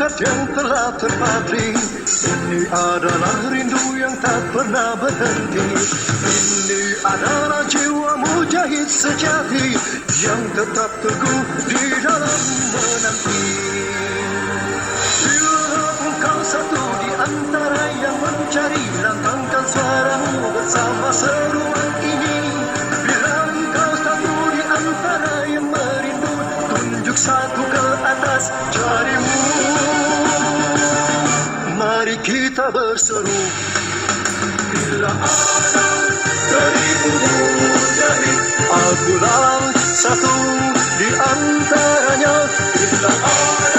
semangat yang telah terpatri. Ini adalah rindu yang tak pernah berhenti. Ini adalah jiwa mujahid sejati yang tetap teguh di dalam menanti. Bila engkau satu di antara yang mencari, lantangkan suaramu bersama seruan ini. Bila engkau satu di antara yang merindu, tunjuk satu ke atas jarimu. Mari kita berseru. Bila ada seribu mujahid, akulah satu di antaranya. Bila ada